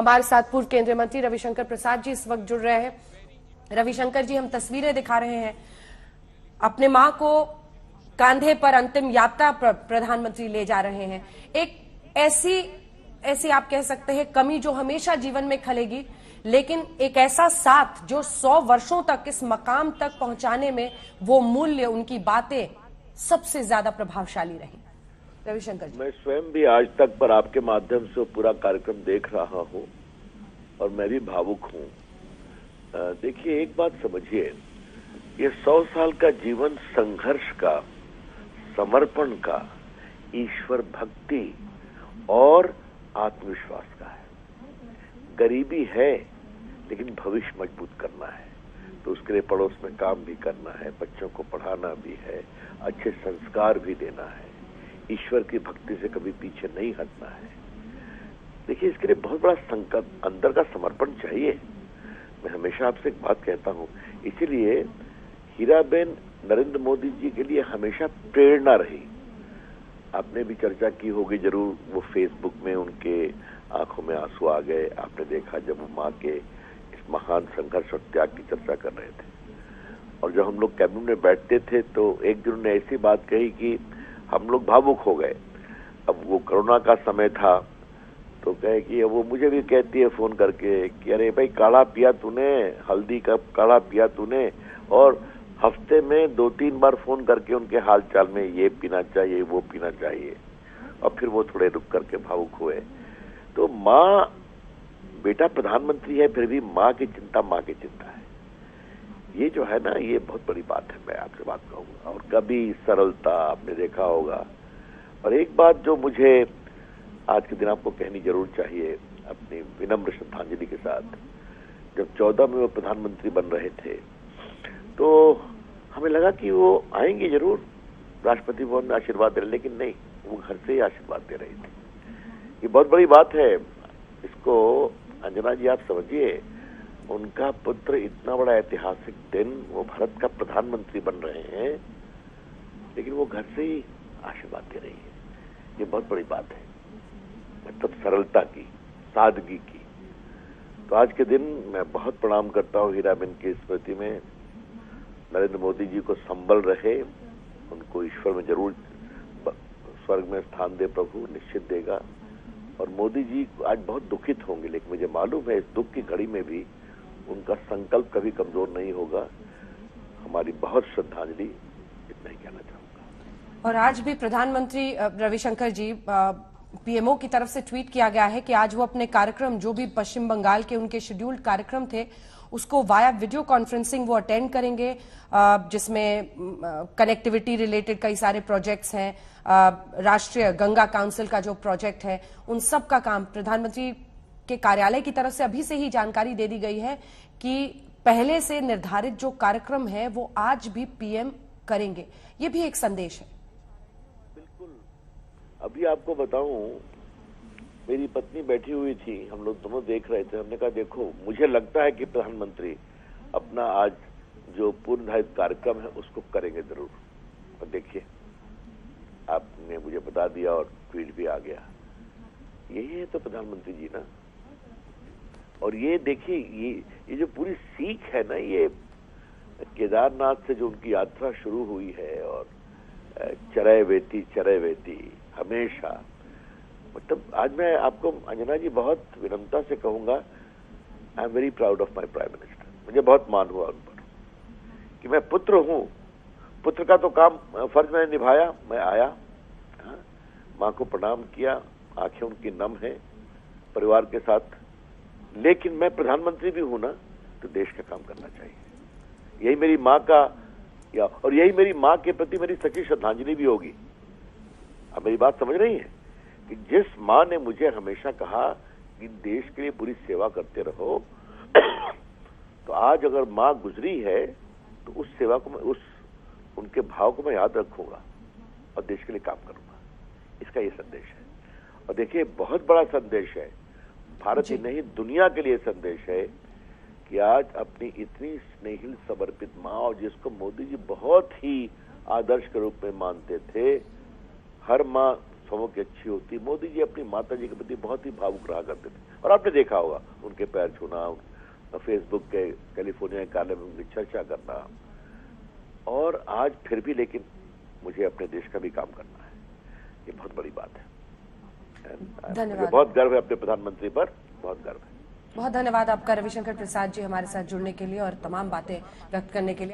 हमारे साथ पूर्व केंद्रीय मंत्री रविशंकर प्रसाद जी इस वक्त जुड़ रहे हैं। रविशंकर जी, हम तस्वीरें दिखा रहे हैं, अपने मां को कांधे पर अंतिम यात्रा प्रधानमंत्री ले जा रहे हैं। एक ऐसी आप कह सकते हैं कमी जो हमेशा जीवन में खलेगी, लेकिन एक ऐसा साथ जो 100 वर्षों तक इस मकाम तक पहुंचाने में वो मूल्य, उनकी बातें सबसे ज्यादा प्रभावशाली रही। रविशंकर जी, मैं स्वयं भी आज तक पर आपके माध्यम से पूरा कार्यक्रम देख रहा हूं और मैं भी भावुक हूं। देखिए, एक बात समझिए, ये 100 साल का जीवन संघर्ष का, समर्पण का, ईश्वर भक्ति और आत्मविश्वास का है। गरीबी है लेकिन भविष्य मजबूत करना है, तो उसके लिए पड़ोस में काम भी करना है, बच्चों को पढ़ाना भी है, अच्छे संस्कार भी देना है, ईश्वर की भक्ति से कभी पीछे नहीं हटना है। देखिए, इसके लिए बहुत बड़ा संकल्प, अंदर का समर्पण चाहिए। मैं हमेशा आपसे एक बात कहता हूं, इसीलिए हीराबेन नरेंद्र मोदी जी के लिए हमेशा प्रेरणा रही। आपने भी चर्चा की होगी जरूर, वो फेसबुक में उनके आंखों में आंसू आ गए। आपने देखा जब वो माँ के इस महान संघर्ष और त्याग की चर्चा कर रहे थे, और जब हम लोग कैबिनेट में बैठते थे तो एक दिन उन्होंने ऐसी बात कही कि हम लोग भावुक हो गए। अब वो कोरोना का समय था, तो कहे कि वो मुझे भी कहती है फोन करके कि अरे भाई, काढ़ा पिया तूने, हल्दी का काढ़ा पिया तूने, और हफ्ते में 2-3 बार फोन करके उनके हालचाल में ये पीना चाहिए, वो पीना चाहिए, और फिर वो थोड़े रुक करके भावुक हुए। तो माँ, बेटा प्रधानमंत्री है, फिर भी माँ की चिंता माँ की चिंता है। ये जो है ना, ये बहुत बड़ी बात है। मैं आपसे बात कहूंगा, और कभी सरलता आपने देखा होगा। और एक बात जो मुझे आज के दिन आपको कहनी जरूर चाहिए अपनी विनम्र श्रद्धांजलि के साथ, जब 14 में वो प्रधानमंत्री बन रहे थे तो हमें लगा कि वो आएंगे जरूर राष्ट्रपति भवन में आशीर्वाद दे रहे, लेकिन नहीं, वो घर से ही आशीर्वाद दे रही थी। ये बहुत बड़ी बात है। इसको अंजना जी आप समझिए, उनका पुत्र इतना बड़ा ऐतिहासिक दिन, वो भारत का प्रधानमंत्री बन रहे हैं, लेकिन वो घर से ही आशीर्वाद दे रही है। ये बहुत बड़ी बात है, मतलब सरलता की, सादगी की। तो आज के दिन मैं बहुत प्रणाम करता हूँ हीराबेन की स्मृति में। नरेंद्र मोदी जी को संबल रहे, उनको ईश्वर में जरूर स्वर्ग में स्थान दे, प्रभु निश्चित देगा। और मोदी जी आज बहुत दुखित होंगे, लेकिन मुझे मालूम है इस दुख की घड़ी में भी उनका संकल्प कभी कमजोर नहीं होगा। हमारी बहुत श्रद्धांजलि, इतना ही कहना चाहूंगा। और आज भी प्रधानमंत्री रविशंकर जी, पीएमओ की तरफ से ट्वीट किया गया है कि आज वो अपने कार्यक्रम, जो भी पश्चिम बंगाल के उनके शेड्यूल्ड कार्यक्रम थे, उसको वाया वीडियो कॉन्फ्रेंसिंग वो अटेंड करेंगे, जिसमें कनेक्टिविटी रिलेटेड कई सारे प्रोजेक्ट्स हैं, राष्ट्रीय गंगा काउंसिल का जो प्रोजेक्ट है, उन सब का काम प्रधानमंत्री के कार्यालय की तरफ से अभी से ही जानकारी दे दी गई है कि पहले से निर्धारित जो कार्यक्रम है वो आज भी पीएम करेंगे। ये भी एक संदेश है। बिल्कुल। अभी आपको बताऊं, मेरी पत्नी बैठी हुई थी, हम लोग दोनों देख रहे थे। हमने कहा देखो, मुझे लगता है कि प्रधानमंत्री अपना आज जो पूर्ण निर्धारित कार्यक्रम है उसको करेंगे जरूर। और देखिए, आपने मुझे बता दिया और ट्वीट भी आ गया। यही है तो प्रधानमंत्री जी ना। और ये देखिए, ये जो पूरी सीख है ना, ये केदारनाथ से जो उनकी यात्रा शुरू हुई है, और चरय वेती हमेशा, मतलब आज मैं आपको अंजना जी बहुत विनम्रता से कहूंगा, I am very proud of my prime minister. मुझे बहुत मान हुआ उन पर कि मैं पुत्र हूं, पुत्र का तो काम, फर्ज मैंने निभाया। मैं आया, माँ को प्रणाम किया, आंखें उनकी नम है परिवार के साथ, लेकिन मैं प्रधानमंत्री भी हूं ना, तो देश का काम करना चाहिए। यही मेरी माँ का, और यही मेरी माँ के प्रति मेरी सच्ची श्रद्धांजलि भी होगी। अब मेरी बात समझ रही है कि जिस माँ ने मुझे हमेशा कहा कि देश के लिए पूरी सेवा करते रहो, तो आज अगर माँ गुजरी है तो उस सेवा को मैं, उनके भाव को मैं याद रखूंगा और देश के लिए काम करूंगा। इसका ये संदेश है। और देखिए, बहुत बड़ा संदेश है, भारत ही नहीं दुनिया के लिए संदेश है कि आज अपनी इतनी स्नेहिल समर्पित माँ, और जिसको मोदी जी बहुत ही आदर्श के रूप में मानते थे, हर माँ समों की अच्छी होती। मोदी जी अपनी माता जी के प्रति बहुत ही भावुक रहा करते थे। और आपने देखा होगा उनके पैर छूना, फेसबुक के कैलिफोर्निया के कार्यालय में उनकी चर्चा करना, और आज फिर भी लेकिन मुझे अपने देश का भी काम करना है, ये बहुत बड़ी बात है। धन्यवाद। मुझे बहुत गर्व है अपने प्रधानमंत्री पर, बहुत गर्व है। बहुत धन्यवाद आपका रविशंकर प्रसाद जी, हमारे साथ जुड़ने के लिए और तमाम बातें व्यक्त करने के लिए।